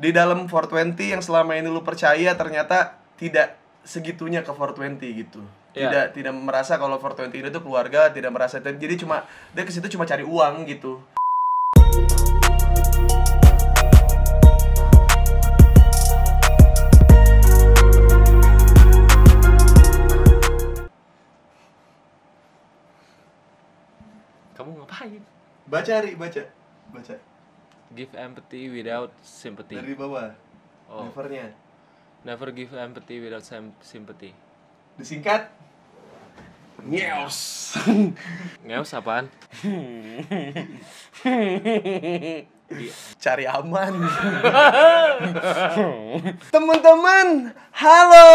di dalam 420 yang selama ini lu percaya ternyata tidak segitunya ke 420 gitu. Tidak merasa kalau 420 itu keluarga, tidak merasa, jadi cuma dia ke situ cuma cari uang gitu. Kamu ngapain? Baca. Give empathy without sympathy. Dari bawah. Oh. Nevernya. Never give empathy without sympathy. Disingkat Ngeos. Ngeos apaan? Cari aman. Teman-teman, halo,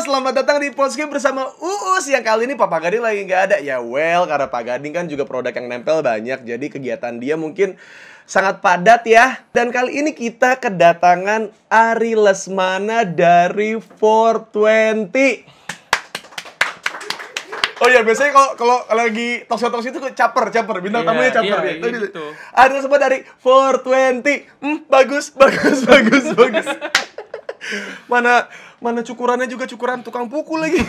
selamat datang di podcast bersama Uus. Yang kali ini Papa Gading lagi nggak ada. Ya well, karena Pak Gading kan juga produk yang nempel banyak, jadi kegiatan dia mungkin sangat padat ya. Dan kali ini kita kedatangan Ari Lesmana dari 420. Oh iya, biasanya kalau lagi talk-talk itu caper, bintang tamunya caper ya. Gitu. Ada semua dari 420. Bagus. Mana cukurannya juga cukuran tukang pukul lagi.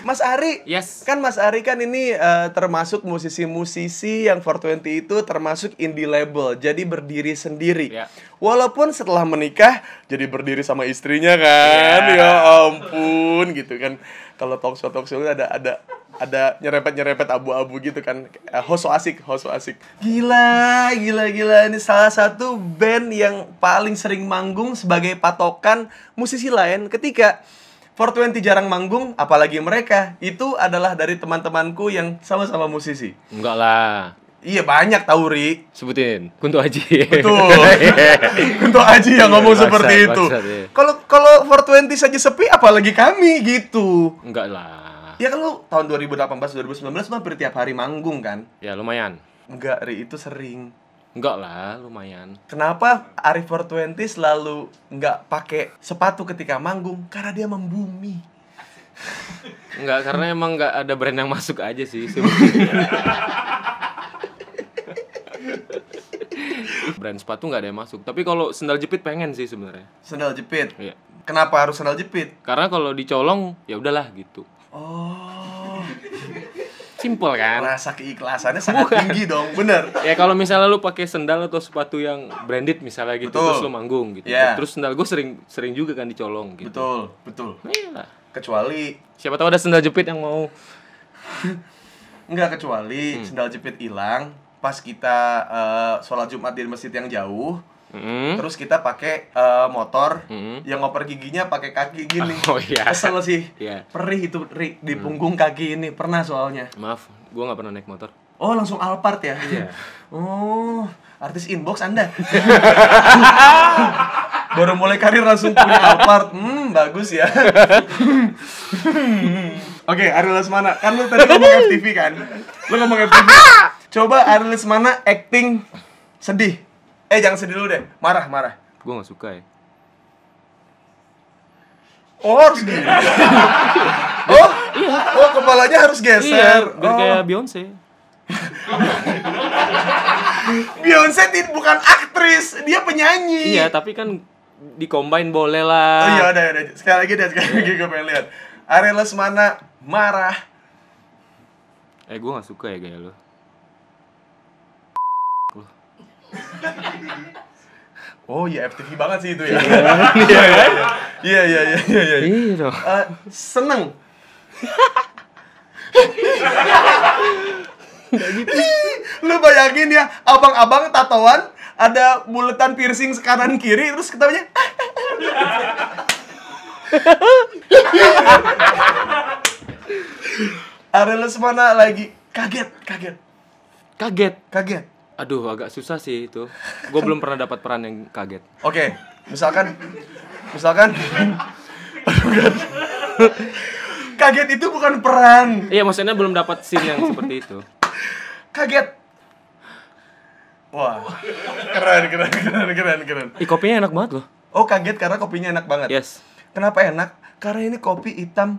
Mas Ari. Yes. Kan Mas Ari kan ini termasuk musisi-musisi yang 420 itu termasuk indie label. Jadi berdiri sendiri. Yeah. Walaupun setelah menikah jadi berdiri sama istrinya kan. Yeah. Ya ampun gitu kan. Kalau talk show ada nyerempet abu-abu gitu kan. Hoso asik. Gila. Ini salah satu band yang paling sering manggung sebagai patokan musisi lain ketika 420 jarang manggung, apalagi mereka. Itu adalah dari teman-temanku yang sama-sama musisi. Enggak lah. Iya, banyak tahu, Ri. Sebutin. Kunto Aji. Betul. Kunto Aji yang ngomong seperti itu. Kalau 420 saja sepi, apalagi kami gitu. Enggak lah. Ya kan lu tahun 2018, 2019 hampir tiap hari manggung kan? Ya lumayan. Enggak, Ri, itu sering. Enggak lah, lumayan. Kenapa Ari 420 selalu nggak pakai sepatu ketika manggung? Karena dia membumi. Enggak, karena emang enggak ada brand yang masuk aja sih. Brand sepatu nggak ada yang masuk. Tapi kalau sendal jepit pengen sih sebenarnya. Sendal jepit? Iya. Kenapa harus sendal jepit? Karena kalau dicolong ya udahlah gitu. Oh. Simpel kan? Rasa keikhlasannya sangat tinggi dong, bener. Ya kalau misalnya lu pakai sendal atau sepatu yang branded misalnya gitu, betul. Terus lu manggung gitu. Yeah. Terus sendal gue sering juga kan dicolong gitu. Betul. Iya. Kecuali Siapa tahu ada sendal jepit yang mau. Enggak, kecuali sendal jepit hilang pas kita sholat Jumat di masjid yang jauh. Terus kita pakai motor yang ngoper giginya pakai kaki gini. Oh iya. Kesel sih. Iya. Perih itu, Ri, di punggung kaki ini. Pernah soalnya. Maaf, gue nggak pernah naik motor. Oh, langsung Alphard ya? Iya. Oh, artis inbox Anda. Baru mulai karir langsung punya Alphard. Bagus ya. Oke, Ari Lesmana. Kan lu tadi ngomong FTV kan? Lu ngomong FTV. Coba Ari Lesmana acting sedih. Jangan sedih dulu deh. Marah. Gue nggak suka ya. Oh, harus gini. Oh, kepalanya harus geser. Iya, biar kayak Beyonce. Beyonce bukan aktris, dia penyanyi. Iya, tapi kan di-combine boleh lah. Oh iya, udah. Sekali lagi gue pengen lihat. Ari Lesmana marah. Gue gak suka ya gaya lo. Oh iya, FTV banget sih itu ya. Iya. Iya dong. Seneng. Lu bayangin ya, abang-abang tatoan, ada buletan piercing kanan kiri, terus ketawanya. Ari Lesmana lagi kaget. Aduh, agak susah sih itu. Gue belum pernah dapat peran yang kaget. Oke, misalkan kaget itu bukan peran. Iya, maksudnya belum dapat scene yang seperti itu. Kaget. Wah, keren. Kopinya enak banget loh. Oh, kaget karena kopinya enak banget. Yes. Kenapa enak? Karena ini kopi hitam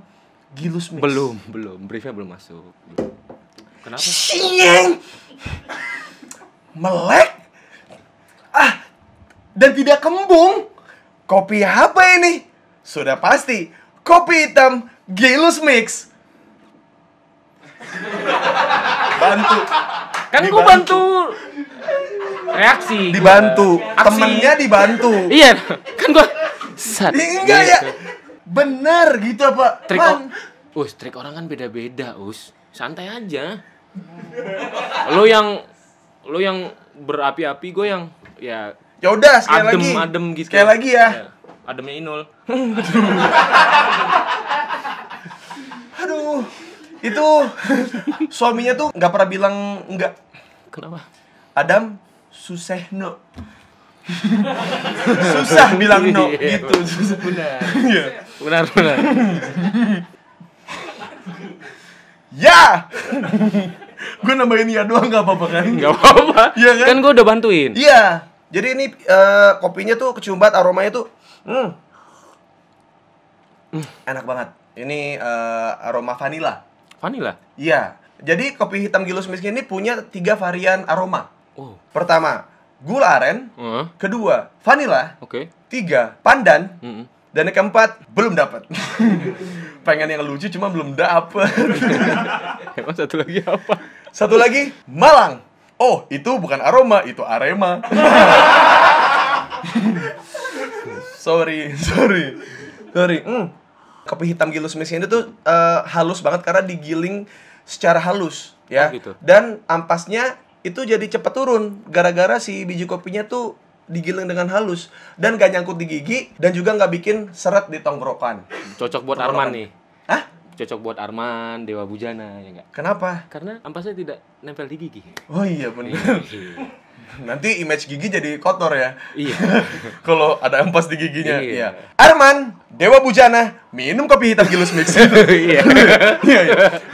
Gilus Mix. Belum. Briefnya belum masuk. Kenapa? Sieng. Melek. Dan tidak kembung. Kopi apa ini? Sudah pasti kopi hitam Gilus Mix. Bantu. Kan gue bantu reaksi. Dibantu. Aksi. Temennya dibantu. Iya, kan gue Enggak ya. Bener gitu apa? Trik Man. trik orang kan beda-beda, Santai aja. Lo yang berapi-api, gue yang ya Ya udah sekali lagi. adem gitu. Sekali lagi ya. Ademnya Inul. Aduh. Itu suaminya tuh nggak pernah bilang enggak. Kenapa? Adam Susehno. Susah bilang no Iya, gitu. Benar. Iya. Benar. Ya. Gue nambahin ya doang nggak apa-apa kan? Enggak apa-apa. Iya kan? Kan gue udah bantuin. Iya. Jadi ini kopinya tuh kecium banget, aromanya tuh enak banget. Ini aroma vanilla. Vanilla. Iya. Jadi kopi hitam Gilus Mix ini punya 3 varian aroma. Oh. Pertama, gula aren. Kedua, vanilla. Oke. 3, pandan. Mm-mm. Dan yang keempat, belum dapat. Pengen yang lucu cuma belum dapet. Emang satu lagi apa? Satu lagi, Malang. Oh, itu bukan aroma, itu Arema. Sorry. Kopi hitam Gilus Mix ini tuh halus banget karena digiling secara halus ya. Oh, gitu. Dan ampasnya itu jadi cepat turun gara-gara si biji kopinya tuh digiling dengan halus dan gak nyangkut di gigi dan juga nggak bikin seret di tenggorokan. Cocok buat Tenggorokan. Arman nih. Hah? Cocok buat Arman, Dewa Bujana, ya enggak? Kenapa? Karena ampasnya tidak nempel di gigi. Oh iya benar. Nanti image gigi jadi kotor ya. Iya. Kalau ada ampas di giginya. Iya. Iya. Arman, Dewa Bujana, minum kopi hitam Gilus Mix. Iya. Iya.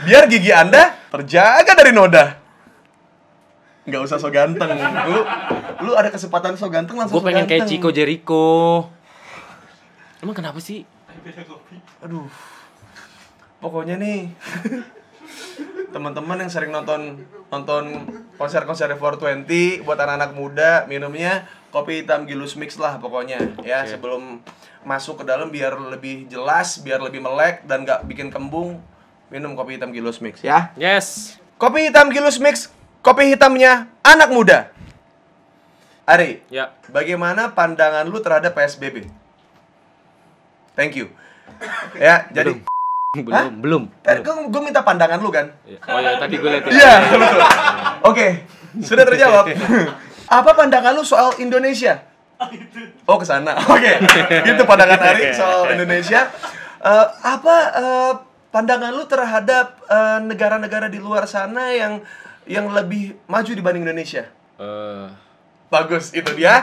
Biar gigi Anda terjaga dari noda. Nggak usah so ganteng. Lu ada kesempatan so ganteng langsung Gue so pengen ganteng. kayak Chico Jericho. Emang kenapa sih? Aduh. Pokoknya nih teman-teman yang sering nonton konser-konser 420 buat anak-anak muda minumnya kopi hitam Gilus Mix lah pokoknya ya. Oke. Sebelum masuk ke dalam biar lebih jelas, biar lebih melek dan nggak bikin kembung, minum kopi hitam Gilus Mix ya. Yes. Kopi hitam Gilus Mix, kopi hitamnya anak muda. Ari, Ya. bagaimana pandangan lu terhadap PSBB? Thank you. Ya, jadi Belum. gue minta pandangan lu kan? Oh ya, tadi gue lihat ya. Iya, betul. Oke, sudah terjawab. Apa pandangan lu soal Indonesia? Oh, ke sana. Oke. Gitu pandangan Ari soal Indonesia. Pandangan lu terhadap negara-negara di luar sana yang lebih maju dibanding Indonesia? Bagus, itu dia.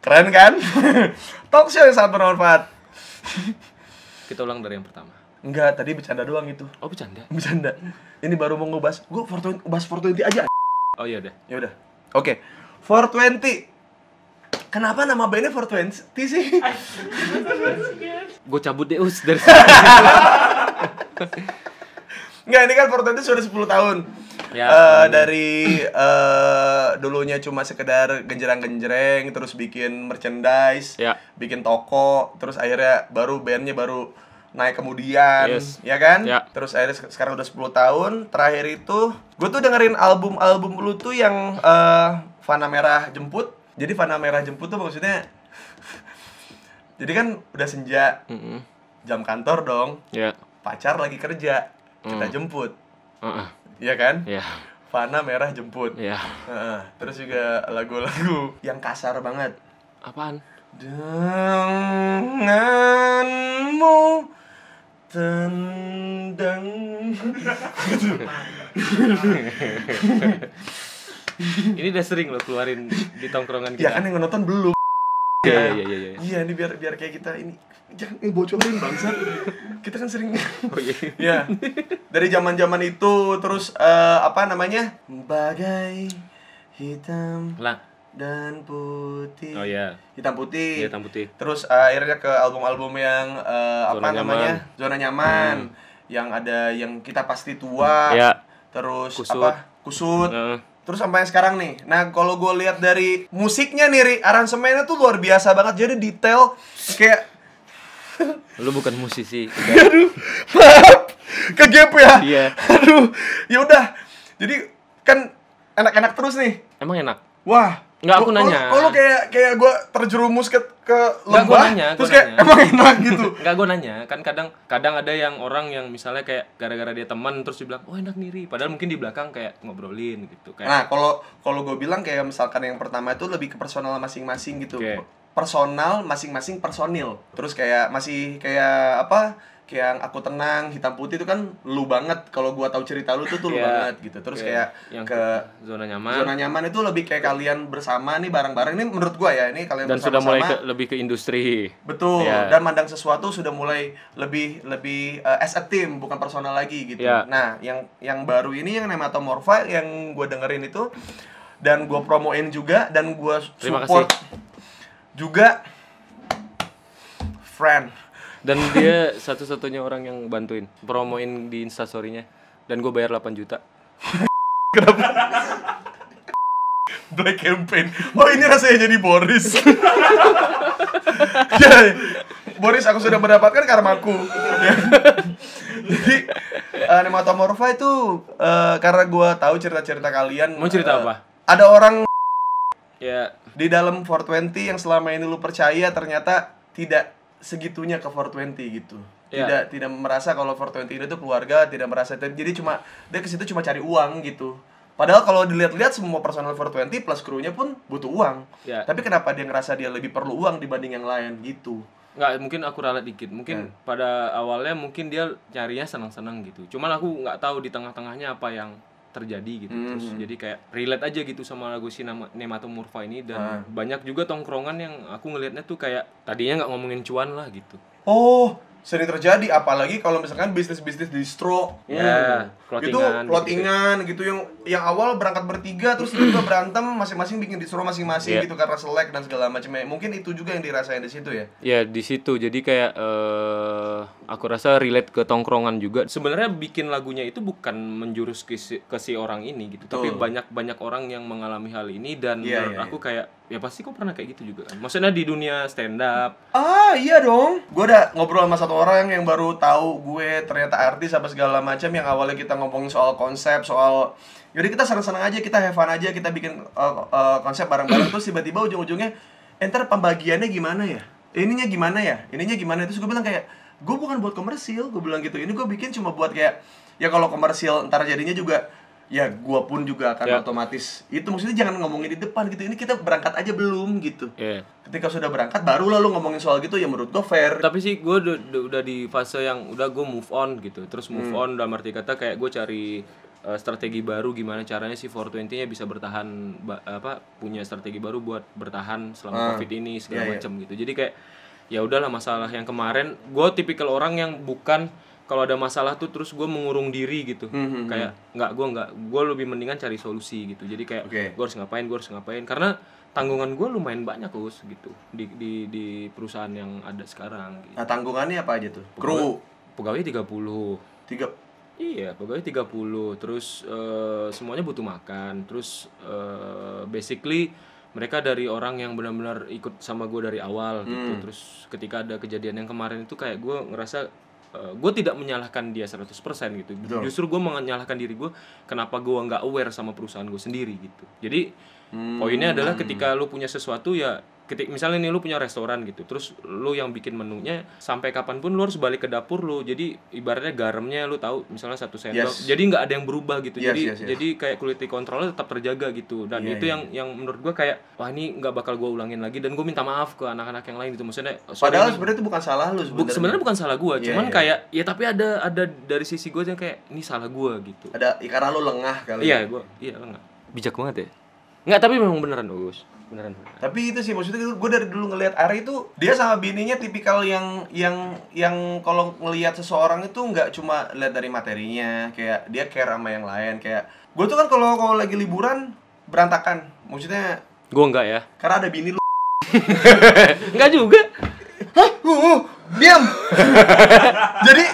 Keren kan? Talk show yang sangat bermanfaat. Kita ulang dari yang pertama. Enggak, tadi bercanda doang itu. Oh, bercanda. Bercanda. Ini baru mau ngebahas. Gue bahas 420 aja. Oh iya udah. Ya udah. Oke. 420. Kenapa nama bandnya 420 sih? Gue cabut deh dari sini. Enggak, ini kan 420 sudah 10 tahun. Ya. Dari dulunya cuma sekedar genjerang-genjreng, terus bikin merchandise, Ya. bikin toko, terus akhirnya bandnya baru naik kemudian, Yes. ya kan? Ya. Terus akhirnya sekarang udah 10 tahun. Terakhir itu gue tuh dengerin album lu tuh yang Fana Merah Jemput. Jadi Fana Merah Jemput tuh maksudnya jadi kan udah senja, jam kantor dong, Ya. pacar lagi kerja, kita jemput, iya kan? Ya. Fana Merah Jemput. Ya. Terus juga lagu-lagu yang kasar banget. Apaan? Denganmu tendang. Ini udah sering lo keluarin di tongkrongan Ya kita. kan yang nonton belum. Iya. Iya, ini biar kayak kita ini. Jangan bocorin bangsat. Kita kan sering. Oh iya. Ya. Dari zaman-zaman itu terus bagai hitam Lah. dan putih. Oh iya. Hitam putih. Iya, hitam putih. Terus akhirnya ke album-album yang Zona Nyaman. Yang ada yang Kita Pasti Tua. Ya. Terus Kusut. Kusut. Heeh. terus sampai sekarang nih. Nah, kalau gue lihat dari musiknya nih, Ri, aransemennya tuh luar biasa banget. Jadi detail kayak Lu bukan musisi. aduh, maaf, kegep ya. Iya. Aduh, ya udah. Jadi kan enak-enak terus nih. Emang enak? Wah, Nggak, aku nanya. Kalau kayak gue terjerumus ke Nggak, gua lembah, nanya, terus gua kayak nanya. emang enak gitu. Enggak, gue nanya. Kan kadang ada yang orang yang misalnya kayak gara-gara dia teman terus dibilang, "Oh, enak nih, Ri." Padahal mungkin di belakang kayak ngobrolin gitu kayak. Nah, kalau gue bilang kayak misalkan yang pertama itu lebih ke personal masing-masing gitu. Oke. Personal masing-masing personil. Terus kayak masih kayak apa? Kayak yang aku tenang, hitam putih itu kan lu banget. Kalau gua tahu cerita lu tuh lu Iya. banget gitu. Terus kayak yang ke zona nyaman. zona nyaman itu lebih kayak kalian bersama nih bareng-bareng. Ini menurut gua ya, ini kalian Dan sudah bersama-sama. mulai lebih ke industri. Betul, Ya. dan mandang sesuatu sudah mulai lebih as a team, bukan personal lagi gitu. Ya. Nah, yang baru ini yang Nematomorpha yang gue dengerin itu dan gue promoin juga dan gue Terima support juga friend. Dan dia satu-satunya orang yang bantuin promoin di Instastory-nya. Dan gue bayar 8 juta. Black campaign. Oh, ini rasanya jadi Boris. Ya, Boris, aku sudah mendapatkan karmaku. Ya. Jadi Nematomorpha itu karena gue tahu cerita-cerita kalian. Mau cerita apa? Ada orang Ya, di dalam 420 yang selama ini lu percaya ternyata tidak segitunya ke 420 gitu. Ya. Tidak merasa kalau 420 itu keluarga, tidak merasa jadi cuma dia ke situ cuma cari uang gitu. Padahal kalau dilihat-lihat semua personal 420 plus krunya pun butuh uang. Ya. Tapi kenapa dia ngerasa dia lebih perlu uang dibanding yang lain gitu? nggak, mungkin aku ralat dikit. Mungkin pada awalnya mungkin dia nyarinya senang-senang gitu. Cuman aku nggak tahu di tengah-tengahnya apa yang terjadi gitu. Terus jadi kayak relate aja gitu sama lagu si Nematomorpha ini. Dan banyak juga tongkrongan yang aku ngelihatnya tuh kayak tadinya nggak ngomongin cuan lah gitu. Oh, sering terjadi apalagi kalau misalkan bisnis-bisnis distro. Ya, Itu clothingan clothingan gitu yang awal berangkat bertiga terus tiba-tiba berantem masing-masing bikin distro masing-masing Iya. gitu karena selek dan segala macamnya. Mungkin itu juga yang dirasain di situ ya. Ya di situ jadi kayak aku rasa relate ke tongkrongan juga. Sebenarnya bikin lagunya itu bukan menjurus ke si orang ini gitu, tapi banyak orang yang mengalami hal ini dan menurut aku kayak ya pasti kok pernah kayak gitu juga kan. Maksudnya di dunia stand up. Ah, iya dong. Gue udah ngobrol sama satu orang yang baru tahu gue ternyata artis apa segala macam yang awalnya kita ngomongin soal konsep, soal jadi kita senang-senang aja, kita have fun aja, kita bikin konsep bareng-bareng terus tiba-tiba ujung-ujungnya entar pembagiannya gimana ya? Ininya gimana ya? Ininya gimana? Terus gue bilang kayak gue bukan buat komersil, gue bilang gitu. Ini gue bikin cuma buat kayak ya kalau komersil ntar jadinya juga ya gua pun juga akan otomatis itu maksudnya jangan ngomongin di depan gitu, ini kita berangkat aja belum gitu. Ketika sudah berangkat baru lalu ngomongin soal gitu ya menurut gua fair. Tapi sih gue udah di fase yang udah gue move on gitu, terus move on dalam arti kata kayak gue cari strategi baru gimana caranya si 420-nya bisa bertahan punya strategi baru buat bertahan selama Covid ini segala macam gitu. Jadi kayak ya udahlah masalah yang kemarin gue tipikal orang yang bukan kalau ada masalah tuh terus gue mengurung diri gitu. Kayak gue lebih mendingan cari solusi gitu. Jadi kayak gue harus ngapain karena tanggungan gue lumayan banyak Us gitu di perusahaan yang ada sekarang gitu. Nah, tanggungannya apa aja tuh? Kru Pegawai 30. Iya, pegawai 30. Terus semuanya butuh makan. Terus basically mereka dari orang yang benar-benar ikut sama gue dari awal gitu. Terus ketika ada kejadian yang kemarin itu kayak gue ngerasa gue tidak menyalahkan dia 100% gitu. Betul. Justru gue menyalahkan diri gue kenapa gue nggak aware sama perusahaan gue sendiri gitu. Jadi poinnya adalah ketika lu punya sesuatu ya misalnya nih lu punya restoran gitu, terus lu yang bikin menunya sampai kapanpun lu harus balik ke dapur lu. Jadi ibaratnya garamnya lu tahu misalnya 1 sendok. Jadi nggak ada yang berubah gitu. Jadi kayak quality control tetap terjaga gitu. Dan itu yang menurut gua kayak wah ini nggak bakal gua ulangin lagi dan gua minta maaf ke anak-anak yang lain gitu. Maksudnya padahal sebenarnya itu bukan salah lu sebenarnya bukan salah gua, cuman kayak ya tapi ada dari sisi gua yang kayak ini salah gua gitu. Ada karena lu lengah kali. Iya, lengah. Bijak banget ya. Nggak, tapi memang beneran Gus. Beneran. Tapi itu sih maksudnya gue dari dulu ngelihat Ari itu dia sama bininya tipikal yang kalau ngelihat seseorang itu nggak cuma lihat dari materinya, kayak dia care sama yang lain. Kayak gue tuh kan kalau lagi liburan berantakan, maksudnya gue enggak ya, karena ada bini lu. Enggak juga. Hah? Diam. Jadi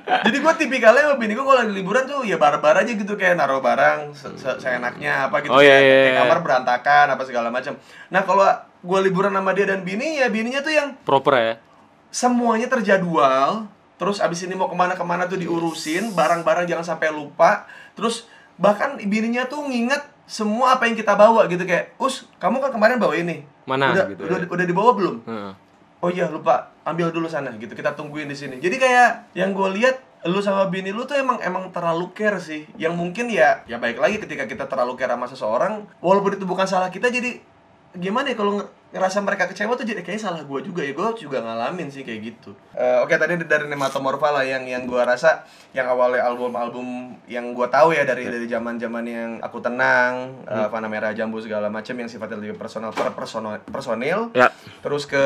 Jadi gue tipikalnya sama bini gue kalau lagi liburan tuh ya bar-bar aja gitu, kayak naruh barang seenaknya apa gitu, kayak kamar berantakan apa segala macam. Nah kalau gue liburan sama dia dan bini, ya bininya tuh yang proper ya, semuanya terjadwal. Terus abis ini mau kemana-kemana tuh diurusin, barang-barang jangan sampai lupa. Terus bahkan bininya tuh nginget semua apa yang kita bawa gitu, kayak kamu kan kemarin bawa ini mana udah, gitu udah dibawa belum? Oh iya lupa, ambil dulu sana gitu, kita tungguin di sini. Jadi kayak yang gue lihat, lu sama bini lu tuh emang terlalu care sih. Yang mungkin ya baik lagi ketika kita terlalu care sama seseorang, walaupun itu bukan salah kita, jadi gimana ya kalau ngerasa mereka kecewa tuh jadi kayaknya salah gue juga ya. Gue juga ngalamin sih kayak gitu. Oke, tadi dari Nematomorpha lah yang gue rasa yang awalnya album-album yang gue tahu ya dari zaman-zaman yang Aku Tenang, Fana Merah Jambu segala macam yang sifatnya lebih personil. Ya. Terus ke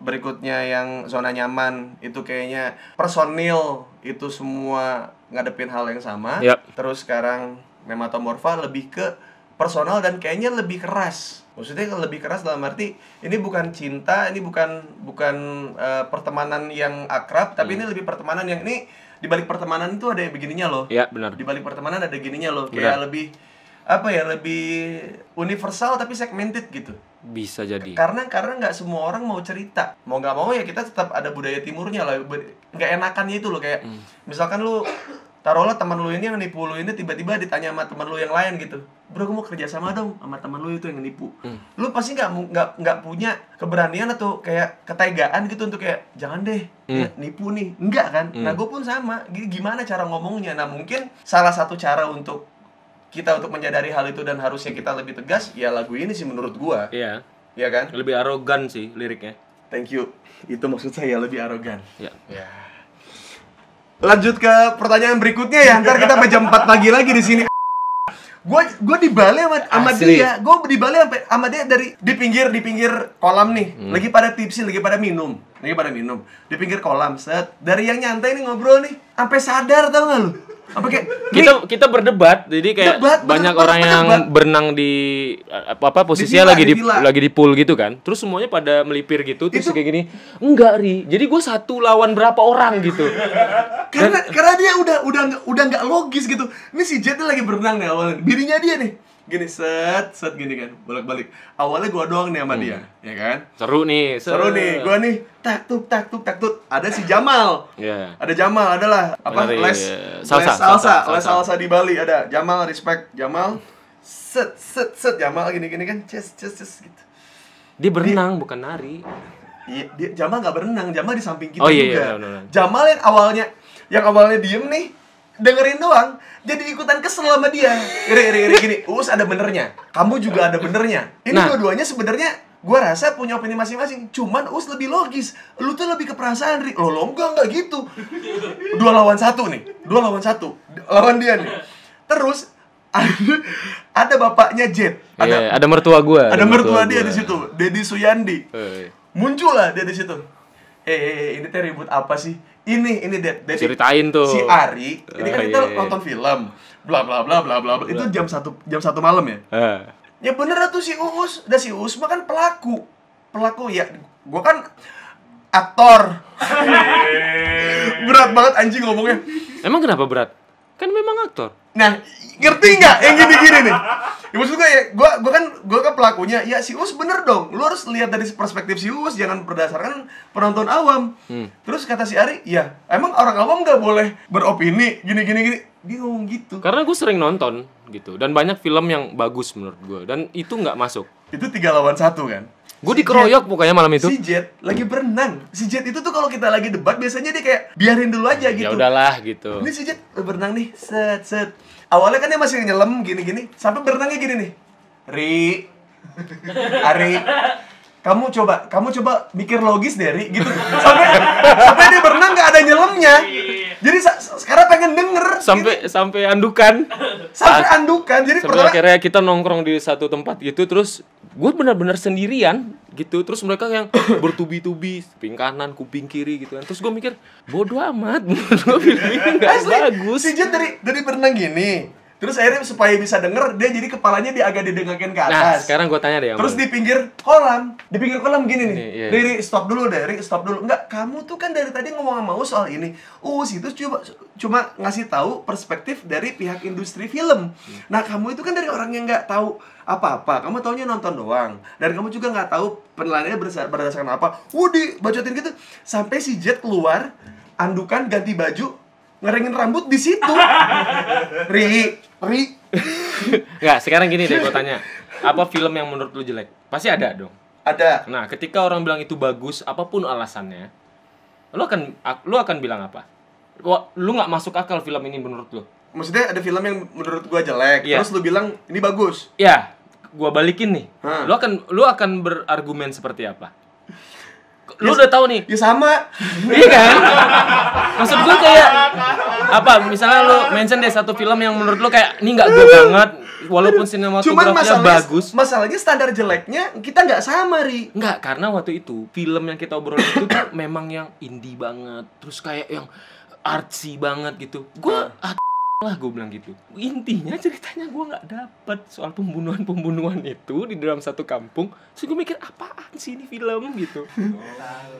berikutnya yang Zona Nyaman itu kayaknya personil itu semua ngadepin hal yang sama. Ya. Terus sekarang Nematomorpha lebih ke personal dan kayaknya lebih keras. Maksudnya lebih keras dalam arti ini bukan cinta, ini bukan pertemanan yang akrab, tapi ini lebih pertemanan yang ini di balik pertemanan itu ada yang begininya loh. Iya, benar. Di balik pertemanan ada gininya loh. Kayak lebih lebih universal tapi segmented gitu. Bisa jadi. Karena nggak semua orang mau cerita. Mau nggak mau ya kita tetap ada budaya timurnya lah. Nggak enakannya itu loh, kayak misalkan lu taruhlah teman lu ini yang nipu lu ini tiba-tiba ditanya sama teman lu yang lain gitu, bro gue mau kerja sama dong sama teman lu itu yang nipu. Lu pasti nggak punya keberanian atau kayak ketegaan gitu untuk kayak jangan deh ya, nipu nih, enggak kan? Nah gue pun sama, gimana cara ngomongnya. Nah mungkin salah satu cara untuk kita untuk menyadari hal itu dan harusnya kita lebih tegas ya lagu ini sih menurut gua. Iya. Iya kan? Lebih arogan sih liriknya. Thank you. Itu maksud saya lebih arogan. Iya. Ya. Lanjut ke pertanyaan berikutnya ya. Ntar kita sampai jam 4 pagi lagi di sini. Gue di Bali sama dia. Gue di Bali sama dia dari di pinggir kolam nih. Lagi pada tipsi, lagi pada minum. Di pinggir kolam, set. Dari yang nyantai nih ngobrol nih, sampai sadar tau gak lu? Apa kayak kita berdebat, jadi kayak banyak orang yang berenang di posisinya lagi di pool gitu kan. Terus semuanya pada melipir gitu, terus kayak gini. Enggak, Ri. Jadi gue satu lawan berapa orang gitu. Karena dia udah enggak logis gitu. Ini si Jet lagi berenang nih awalnya. Bininya dia nih. Gini set gini kan, bolak-balik. Awalnya gua doang nih sama dia, ya kan? Seru nih. Gua nih tak tuk. Ada si Jamal. Yeah. Ada Jamal, adalah les salsa di Bali ada. Jamal, respect Jamal. Set Jamal gini kan. Ces gitu. Dia berenang bukan nari. Iya, Jamal enggak berenang, Jamal di samping kita juga. Iya. Jamal yang awalnya diem nih, dengerin doang, jadi ikutan kesel sama dia. Gini, Uus ada benernya, kamu juga ada benernya. Ini dua-duanya sebenarnya gua rasa punya opini masing-masing. Cuman Uus lebih logis, lu tuh lebih ke perasaan, Ri. Lo enggak gitu. 2 lawan 1 nih. Lawan dia nih. Terus ada bapaknya Jet. Ada mertua gua. Ada mertua dia di situ, Dedi Suyandi. Muncul lah dia di situ. Ini teh ribut apa sih? Ini Dedi ceritain tuh. Si Ari, ini kan kita nonton film, bla bla bla. Itu jam 1 malam ya. Ya bener tuh si Uus. Si Uus mah kan pelaku ya. Gua kan aktor. Berat banget anjing ngomongnya. Emang kenapa berat? Kan memang aktor. Nah, ngerti nggak yang gini-gini nih? Ya maksud gue kan pelakunya. Ya si Uus bener dong. Lu harus lihat dari perspektif si Uus, jangan berdasarkan penonton awam. Terus kata si Ari, ya emang orang awam nggak boleh beropini gini. Dia ngomong gitu. Karena gue sering nonton gitu, dan banyak film yang bagus menurut gue, dan itu nggak masuk. Itu 3 lawan 1 kan? Gue dikeroyok pokoknya malam itu. Si Jet lagi berenang. Si Jet itu tuh kalau kita lagi debat biasanya dia kayak biarin dulu aja gitu. Ya udahlah gitu. Ini si Jet berenang nih, set. Awalnya kan dia masih nyelam gini, sampai berenangnya gini nih. Ari, kamu coba mikir logis deh, Ri, gitu. Sampai dia berenang nggak ada nyelemnya. Jadi sekarang pengen denger. Sampai andukan. Jadi pertama akhirnya kita nongkrong di satu tempat gitu, terus gue benar-benar sendirian gitu. Terus mereka yang bertubi-tubi, kuping kanan, kuping kiri gitu kan. Terus gue mikir, bodoh amat, menurut gue film ini nggak bagus. Si Jet dari berenang gini, Terus akhirnya supaya bisa denger, dia jadi kepalanya dia agak didengakin ke atas. Nah, sekarang gue tanya deh yang Terus mana? di pinggir kolam gini nih. Iya. Riri, stop dulu deh, Riri, stop dulu. Enggak, kamu tuh kan dari tadi ngomong sama Us soal ini. Itu cuma ngasih tahu perspektif dari pihak industri film. Nah, kamu itu kan dari orang yang nggak tahu apa-apa. Kamu taunya nonton doang. Dan kamu juga nggak tahu penilaiannya berdasarkan apa. Dibacotin gitu. Sampai si Jet keluar, andukan, ganti baju, ngeringin rambut di situ. Ri. Nggak, sekarang gini deh gue tanya. Apa film yang menurut lu jelek? Pasti ada dong. Ada. Nah, ketika orang bilang itu bagus, apapun alasannya, lu akan bilang apa? Wah, lu nggak masuk akal film ini menurut lu. Maksudnya ada film yang menurut gua jelek, Iya. terus lu bilang ini bagus. Ya, gua balikin nih. Hah. Lu akan berargumen seperti apa? Lu udah tahu nih. Ya sama. Iya kan? Maksud gue kayak apa? Misalnya lu mention deh satu film yang menurut lu kayak ini nggak gue banget, walaupun Cuman sinematografinya bagus. masalahnya standar jeleknya kita nggak sama, Ri. Nggak, karena waktu itu film yang kita obrolin itu tuh memang yang indie banget, terus kayak yang artsy banget gitu. Gue lah gue bilang gitu. Intinya ceritanya gue nggak dapet soal pembunuhan itu di dalam satu kampung. Terus gue mikir apaan sih ini film gitu.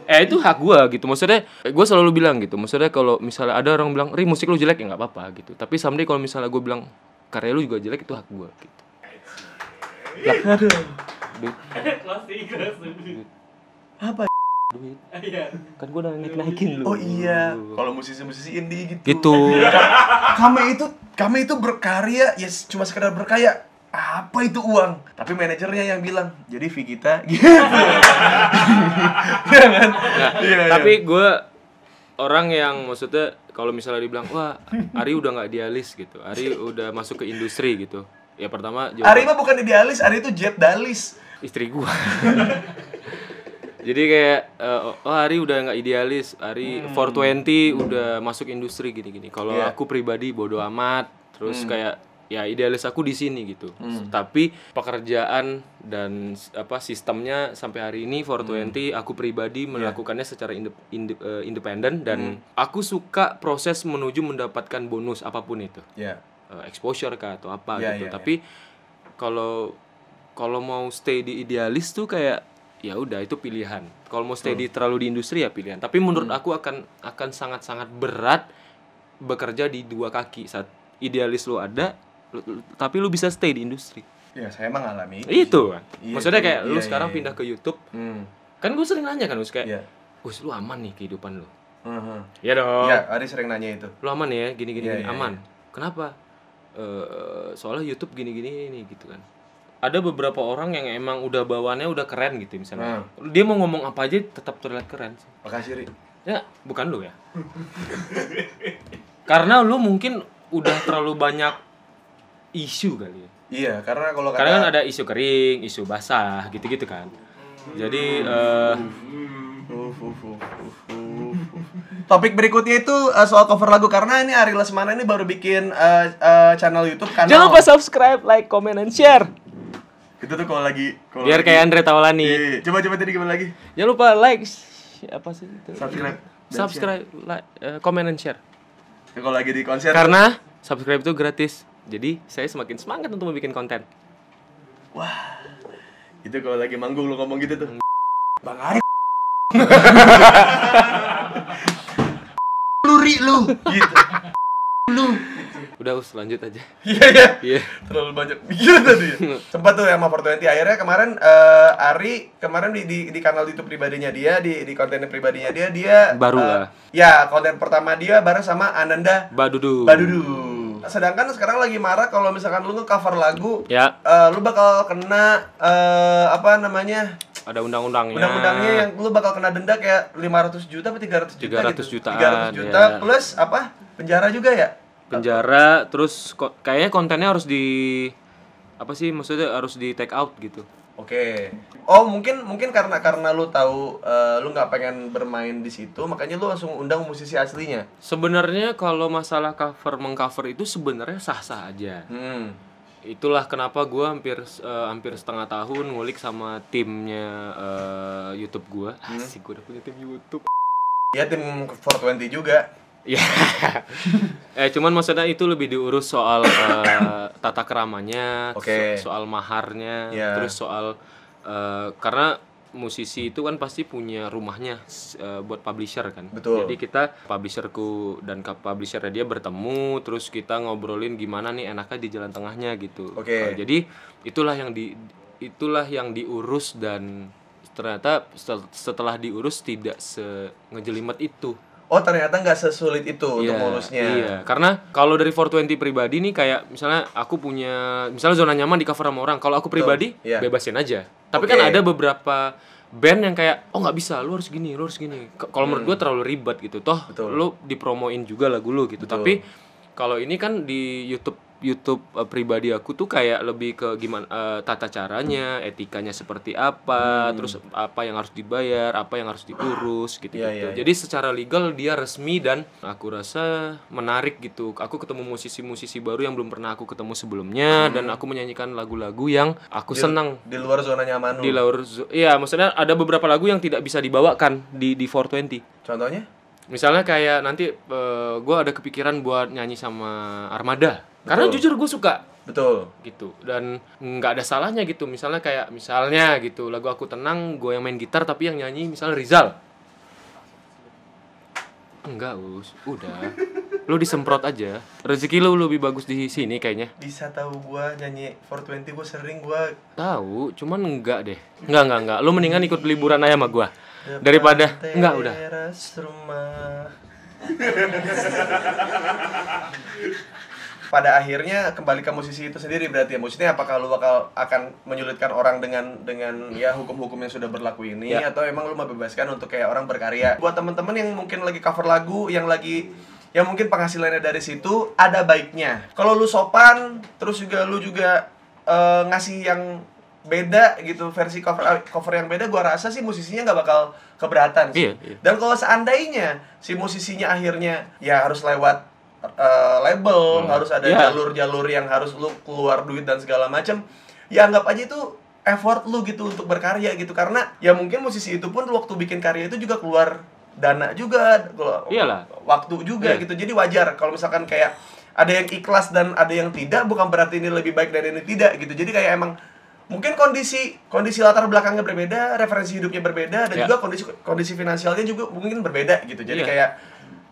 Itu hak gue gitu. Maksudnya gue selalu bilang gitu. Maksudnya kalau misalnya ada orang bilang, "Ri, musik lu jelek," ya nggak apa-apa gitu. Tapi someday kalau misalnya gue bilang karya lu juga jelek, itu hak gue gitu. Lah, aduh. Apa? Duit. Kan gue udah naikin lu. Oh iya, kalau musisi-musisi indie gitu. Gitu. Kami itu berkarya, ya cuma sekedar berkarya. Apa itu uang? Tapi manajernya yang bilang, jadi fee kita gitu. Iya kan? Nah, Iya. tapi gue orang yang maksudnya kalau misalnya dibilang, wah Ari udah nggak idealis gitu, Ari udah masuk ke industri gitu. Ya pertama Ari mah bukan idealis, Ari itu jet dalis. Istri gue. Jadi kayak Ari udah nggak idealis, Ari 420 udah masuk industri gini-gini. Kalau Iya. aku pribadi bodo amat, terus kayak ya idealis aku di sini gitu. Tapi pekerjaan dan sistemnya sampai hari ini 420 aku pribadi melakukannya secara independen dan aku suka proses menuju mendapatkan bonus apapun itu. Iya. Exposure kah atau apa Iya, gitu. iya, Tapi kalau mau stay di idealis tuh kayak ya udah itu pilihan. Kalau mau stay terlalu di industri ya pilihan. Tapi menurut aku akan sangat-sangat berat bekerja di dua kaki saat idealis lu ada tapi lu bisa stay di industri. Ya, saya emang alami Itu kan. Iya, Maksudnya kayak iya, lu iya, sekarang iya. pindah ke YouTube. Hmm. Kan gue sering nanya kan Us kayak, Iya. "Us, lu aman nih kehidupan lu?" Heeh. Iya dong. Iya, Ari sering nanya itu. Lu aman ya gini-gini Iya, iya, aman. Kenapa? Soalnya YouTube gini-gini nih gitu kan. Ada beberapa orang yang emang udah bawaannya udah keren gitu misalnya. Dia mau ngomong apa aja tetap terlihat keren sih. Makasih, Ri. Ya, bukan lu ya. Karena lu mungkin udah terlalu banyak isu kali ya. Iya, karena kalau Karena kan ada isu kering, isu basah, gitu-gitu kan. Jadi topik berikutnya itu soal cover lagu karena ini Ari Lesmana ini baru bikin channel YouTube kanal. jangan lupa subscribe, like, comment, and share. Itu tuh kalau Biar kayak Andre Taulani. Iya. Coba tadi gimana lagi? Jangan lupa like, apa sih itu? Subscribe. dan Subscribe, like, comment, and share. share. Kalau lagi di konser. Karena subscribe itu gratis. Jadi saya semakin semangat untuk membuat konten. Wah. Itu kalau lagi manggung lu ngomong gitu tuh. Bang Ari. Luri lu gitu. Lu. Udah us lanjut aja. Iya ya. Iya. Terlalu banyak mikir tadi. Sempat tuh sama 420 akhirnya kemarin Ari kemarin di kanal YouTube pribadinya dia di konten pribadinya dia Baru lah. Ya, konten pertama dia bareng sama Ananda Badudu. Sedangkan sekarang lagi marah kalau misalkan lu nge-cover lagu, Ya. lu bakal kena apa namanya? Ada undang-undangnya. Undang-undangnya yang lu bakal kena denda kayak 500 juta atau 300 juta 300 gitu. jutaan, 300 juta ya. plus apa? Penjara juga ya? Penjara, terus kayaknya kontennya harus maksudnya harus di take out gitu. Oke. Oh, mungkin karena lu tahu lu nggak pengen bermain di situ, makanya lu langsung undang musisi aslinya. Sebenarnya kalau masalah mengcover itu sebenarnya sah-sah aja. Itulah kenapa gue hampir setengah tahun ngulik sama timnya YouTube gue. Asik, gue udah punya tim YouTube. Ya tim 420 juga. Ya. Cuman maksudnya itu lebih diurus soal tata keramanya, Oke. soal maharnya, Iya. terus soal karena musisi itu kan pasti punya rumahnya buat publisher kan. Betul. Jadi kita publisherku dan publishernya dia bertemu, terus kita ngobrolin gimana nih enaknya di jalan tengahnya gitu. Oke. Jadi itulah yang diurus dan ternyata setelah diurus tidak ngejelimet itu. Oh ternyata nggak sesulit itu untuk Iya, ngurusnya. Iya, karena kalau dari 420 pribadi nih kayak misalnya aku punya misalnya zona nyaman di cover sama orang. Kalau aku pribadi Iya. bebasin aja. Tapi Oke. kan ada beberapa band yang kayak oh nggak bisa, lu harus gini, lu harus gini. Kalau menurut gua terlalu ribet gitu. Toh Betul. lu dipromoin juga lagu lu gitu. Betul. Tapi kalau ini kan di YouTube pribadi aku tuh kayak lebih ke gimana tata caranya, etikanya seperti apa, terus apa yang harus dibayar, apa yang harus diurus gitu-gitu. Iya, iya. Jadi secara legal dia resmi dan aku rasa menarik gitu. Aku ketemu musisi-musisi baru yang belum pernah aku ketemu sebelumnya dan aku menyanyikan lagu-lagu yang aku senang. Di luar zona nyaman lu. Iya, maksudnya ada beberapa lagu yang tidak bisa dibawakan di 420. Contohnya? Misalnya kayak nanti gue ada kepikiran buat nyanyi sama Armada. Karena Betul. jujur gue suka Betul. gitu dan nggak ada salahnya gitu. Misalnya gitu lagu Aku Tenang, gue yang main gitar tapi yang nyanyi misalnya Rizal. Enggak udah lu disemprot aja. Rezeki lu lebih bagus di sini kayaknya. Bisa tahu gua nyanyi 420 gua sering gua Tahu, cuman enggak deh. Enggak. Lu mendingan ikut liburan aja sama gua. Daripada enggak udah. teras rumah. Pada akhirnya kembali ke musisi itu sendiri berarti ya. Maksudnya apakah lu akan menyulitkan orang dengan ya hukum-hukum yang sudah berlaku ini Ya. atau emang lu membebaskan untuk kayak orang berkarya. Buat teman-teman yang mungkin lagi cover lagu yang mungkin penghasilannya dari situ ada baiknya. Kalau lu sopan terus juga lu juga ngasih yang beda gitu, versi cover yang beda, gua rasa sih musisinya nggak bakal keberatan sih. Iya. Dan kalau seandainya si musisinya akhirnya ya harus lewat label, harus ada Iya. jalur-jalur yang harus lu keluar duit dan segala macam, ya anggap aja itu effort lu gitu untuk berkarya gitu. Karena ya mungkin musisi itu pun waktu bikin karya itu juga keluar dana juga, Iyalah. waktu juga Iya. gitu. Jadi wajar kalau misalkan kayak ada yang ikhlas dan ada yang tidak, bukan berarti ini lebih baik dan ini tidak gitu. Jadi kayak emang mungkin kondisi latar belakangnya berbeda, referensi hidupnya berbeda, dan Ya. juga kondisi finansialnya juga mungkin berbeda gitu. Jadi Iya. kayak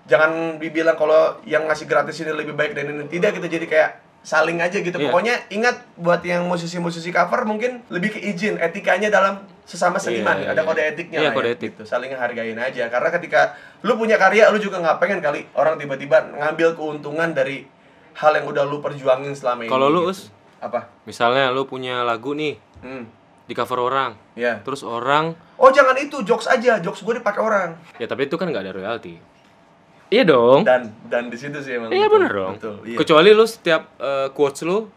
jangan dibilang kalau yang ngasih gratis ini lebih baik dan ini tidak gitu. Jadi kayak saling aja gitu. Iya. Pokoknya ingat buat yang musisi-musisi cover mungkin lebih ke izin, etikanya dalam sesama seniman. Iya, Ada iya. kode etiknya Iya, lah kode ya, etik. gitu. Saling hargain aja. Karena ketika lu punya karya, lu juga nggak pengen kali orang tiba-tiba ngambil keuntungan dari hal yang udah lu perjuangin selama ini. Kalau lu, gitu. Us? Apa? Misalnya lu punya lagu nih di cover orang. Ya. Terus orang Oh jangan itu, jokes aja, jokes gue dipakai orang. ya tapi itu kan nggak ada royalti. Iya dong. Dan di situ sih emang. Iya betul, bener dong. Betul, iya. Kecuali lu setiap quotes lu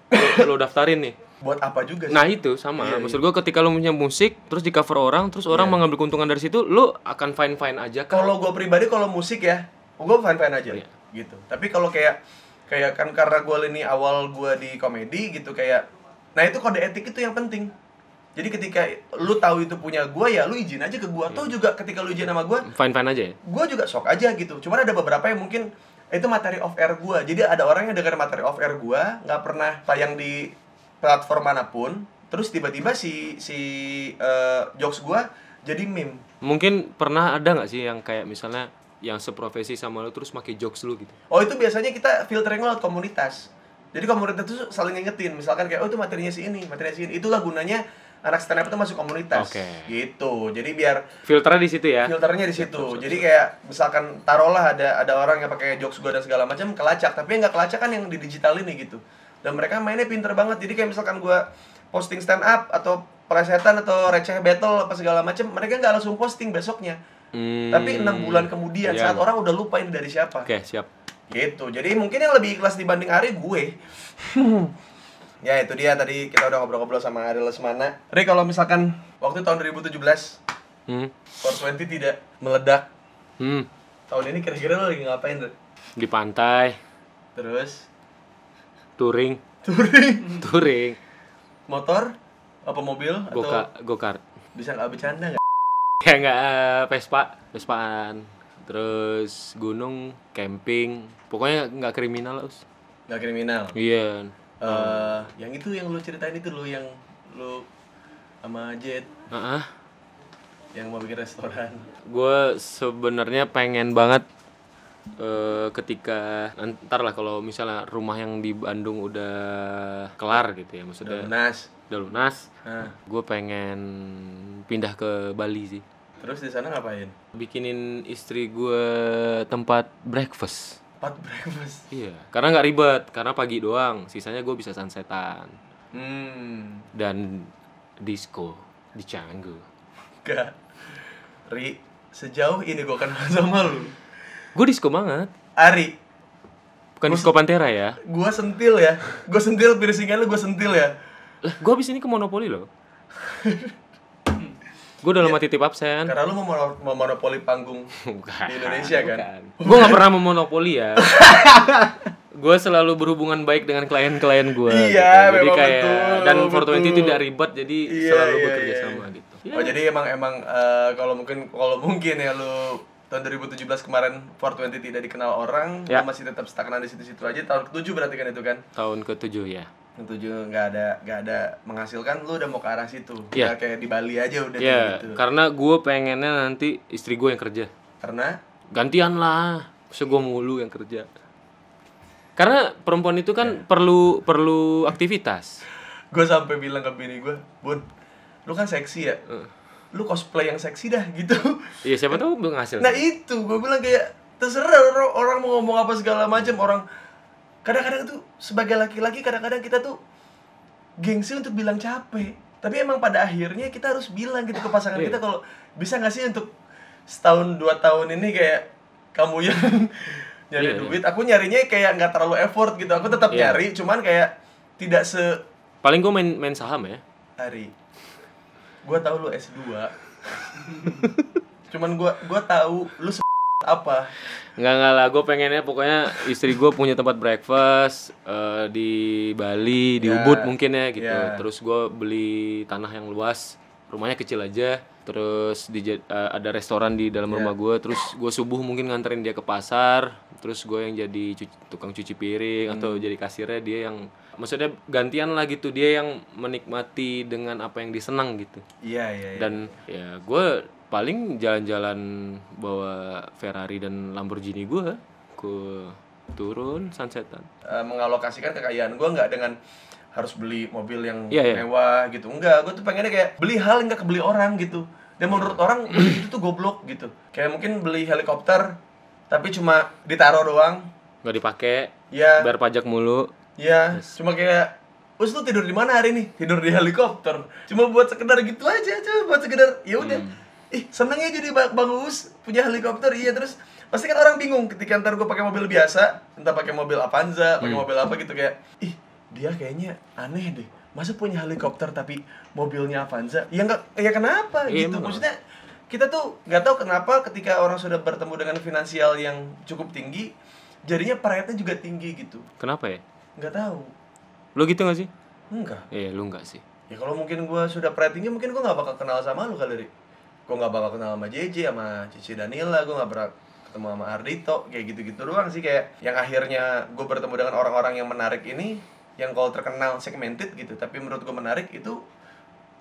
daftarin nih. Buat apa juga sih? Nah itu sama. Iya, Maksud gua ketika lu punya musik terus di cover orang, terus orang Iya. mengambil keuntungan dari situ, lu akan fine aja kan? Kalau gue pribadi kalau musik ya, gue fine aja Iya. gitu. Tapi kalau kayak kan karena gue ini awal gue di komedi gitu kayak, nah itu kode etik itu yang penting. Jadi ketika lu tahu itu punya gue ya lu izin aja ke gue. Toh juga ketika lu izin sama gue Fine aja ya. juga sok aja gitu. Cuman ada beberapa yang mungkin itu materi off air gue. Jadi ada orang yang dengar materi off air gue nggak pernah tayang di platform manapun. Terus tiba-tiba si jokes gue jadi meme. Mungkin pernah ada nggak sih yang kayak misalnya yang seprofesi sama lu terus pakai jokes lu gitu? Oh itu biasanya kita filtering lewat komunitas. Jadi komunitas itu saling ngingetin. Misalkan kayak oh itu materinya si ini. Itulah gunanya anak stand up itu masuk komunitas. Oke. Gitu. Jadi biar Filternya di situ ya. filternya di situ. Jadi kayak misalkan taruhlah ada orang yang pakai jokes gue dan segala macam kelacak, tapi yang nggak kelacak kan yang di digital ini gitu. Dan mereka mainnya pinter banget. Jadi kayak misalkan gue posting stand up atau plesetan atau receh battle apa segala macam, mereka nggak langsung posting besoknya. Tapi 6 bulan kemudian Iya. saat orang udah lupa ini dari siapa. Oke, siap. Gitu. Jadi mungkin yang lebih ikhlas dibanding Ari gue. Ya itu dia tadi kita udah ngobrol-ngobrol sama Ari Lesmana. Ri kalau misalkan waktu tahun 2017 Hmm. 420 tidak meledak, Hmm. tahun ini kira-kira lo lagi ngapain tuh? Di pantai, Terus touring, motor apa mobil atau go-kart. bisa nggak bercanda nggak? Ya enggak Vespaan. Terus gunung, camping, pokoknya nggak kriminal lah. Nggak kriminal. Iya. Yang itu yang lu ceritain itu lu yang lu sama Jet yang mau bikin restoran. Gue sebenarnya pengen banget ketika ntar lah kalau misalnya rumah yang di Bandung udah kelar gitu ya, maksudnya udah lunas, gue pengen pindah ke Bali sih. Terus di sana ngapain? Bikinin istri gue tempat breakfast. Tempat breakfast? Iya, karena nggak ribet, karena pagi doang, sisanya gue bisa sunsetan. Dan disco di Canggu. Gak, Ri, sejauh ini gue kenal sama lu, gue disco banget. Ari, bukan disco Pantera ya. Gue sentil ya, gue sentil piercingan lu, gue sentil ya. Lah, gue abis ini ke Monopoli loh. Gue udah lama titip absen. Karena lu mau monopoli panggung di Indonesia kan? Gue gak pernah memonopoli ya. Gue selalu berhubungan baik dengan klien-klien gue. Iya, gitu. Jadi kayak betul, dan 420 tidak ribet, jadi selalu bekerja sama gitu. Oh jadi emang kalau mungkin ya lu tahun 2017 kemarin 420 tidak dikenal orang, lu masih tetap stagnan di situ-situ aja. Tahun ke-7 berarti kan itu kan? Tahun ke-7 ya. Ke-7 nggak ada menghasilkan, lu udah mau ke arah situ. Yeah. Kayak di Bali aja udah gitu. Karena gue pengennya nanti istri gue yang kerja. Karena gantian lah, so gue mulu yang kerja. Karena perempuan itu kan perlu aktivitas. Gue sampai bilang ke bini gue, Bun, lu kan seksi ya, lu cosplay yang seksi dah gitu. Iya, siapa tahu berhasil. Nah itu gue bilang kayak terserah orang mau ngomong apa segala macam. Orang kadang-kadang tuh sebagai laki-laki kadang-kadang kita tuh gengsi untuk bilang capek, tapi emang pada akhirnya kita harus bilang gitu ke pasangan kita, kalau bisa nggak sih untuk setahun 2 tahun ini kayak kamu yang nyari duit, aku nyarinya kayak nggak terlalu effort gitu, aku tetap nyari, cuman kayak tidak paling gue main saham ya. Ari, gue tahu lu S2 cuman gue tahu lu apa. Nggak lah, gue pengennya pokoknya istri gue punya tempat breakfast di Bali, di Ubud mungkin ya gitu. Terus gue beli tanah yang luas, rumahnya kecil aja. Terus ada restoran di dalam rumah gue. Terus gue subuh mungkin nganterin dia ke pasar. Terus gue yang jadi tukang cuci piring atau jadi kasirnya, dia yang maksudnya gantian lah gitu, dia yang menikmati dengan apa yang disenang gitu. Iya. Dan ya gue paling jalan-jalan bawa Ferrari dan Lamborghini gue turun sunsetan. Mengalokasikan kekayaan gue nggak dengan harus beli mobil yang mewah gitu, enggak, gue tuh pengennya kayak beli hal yang nggak kebeli orang gitu. Dan menurut orang itu tuh goblok gitu. Kayak mungkin beli helikopter tapi cuma ditaruh doang, nggak dipakai, bayar pajak mulu. Cuma kayak, "Us, lu tidur di mana hari ini?" "Tidur di helikopter." Cuma buat sekedar gitu aja, buat sekedar ya udah. Senengnya jadi Bang Us punya helikopter, terus pasti kan orang bingung ketika ntar gue pakai mobil biasa, entah pakai mobil Avanza, pakai mobil apa gitu, kayak dia kayaknya aneh deh, masa punya helikopter tapi mobilnya Avanza. Ya kenapa gitu, maksudnya kita tuh nggak tahu kenapa ketika orang sudah bertemu dengan finansial yang cukup tinggi, jadinya pride-nya juga tinggi gitu. Kenapa ya? Nggak tahu. Lo gitu nggak sih? Enggak. Lu nggak sih. Ya kalau mungkin gue sudah pride tinggi, mungkin gue nggak bakal kenal sama lu kali, Ri. Gue gak bakal kenal sama JJ, sama Cici Danila, gue gak pernah ketemu sama Ardito, kayak gitu-gitu doang sih. Kayak yang akhirnya gue bertemu dengan orang-orang yang menarik ini, yang kalau terkenal segmented gitu, tapi menurut gue menarik, itu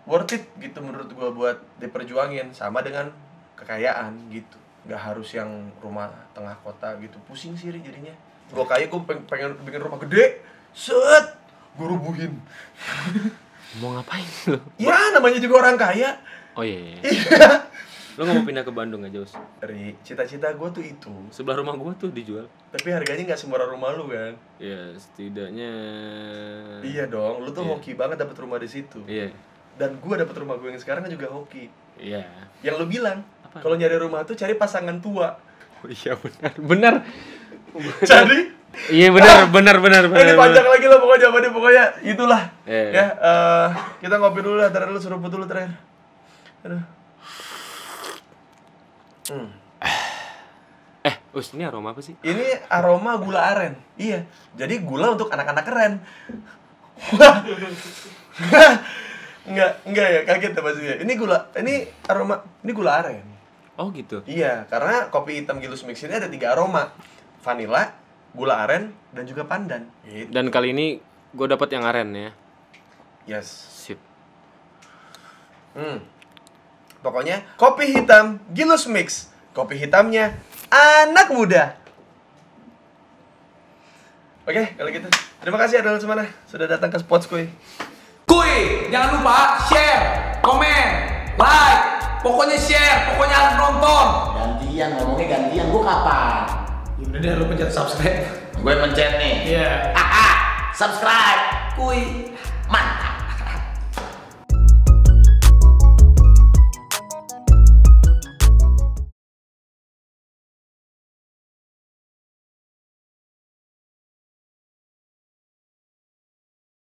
worth it gitu menurut gue buat diperjuangin. Sama dengan kekayaan gitu, gak harus yang rumah tengah kota gitu, pusing sih jadinya. Gue kaya, gue pengen bikin rumah gede, gue rubuhin. Mau ngapain lo? Ya namanya juga orang kaya. Oh iya. Lo gak mau pindah ke Bandung aja, Us? Dari cita-cita gue tuh itu. Sebelah rumah gue tuh dijual. Tapi harganya gak semurah rumah lu kan? Ya setidaknya. Iya dong, lu tuh hoki banget dapet rumah di situ. Iya. Dan gue dapet rumah gue yang sekarang kan juga hoki. Iya. Yang lu bilang, kalau nyari rumah tuh cari pasangan tua. Oh iya benar. Jadi? Iya benar. Ini panjang lagi lah pokoknya itulah. Ya, kita ngopi dulu lah, terakhir lu seruput dulu terakhir. Aduh. Us, ini aroma apa sih? Ini aroma gula aren. Iya. Jadi gula untuk anak-anak keren. Enggak ya, kaget ya pastinya. Ini aroma, ini gula aren. Oh gitu. Iya, karena kopi hitam Gilus Mix ini ada 3 aroma. Vanilla, gula aren, dan juga pandan. Gitu. Dan kali ini gue dapat yang aren ya. Yes. Sip. Pokoknya kopi hitam Gilus Mix. Kopi hitamnya anak muda. Oke, kalau gitu. Terima kasih Adol Semana sudah datang ke Sports Kuy. Kuy, jangan lupa share, komen, like. Pokoknya share, pokoknya harus nonton. Gantian, ngomongnya gantian, gua kapan? Ya udah deh, lu pencet subscribe. Gue pencet nih. Iya. Subscribe. Kuy. Mantap.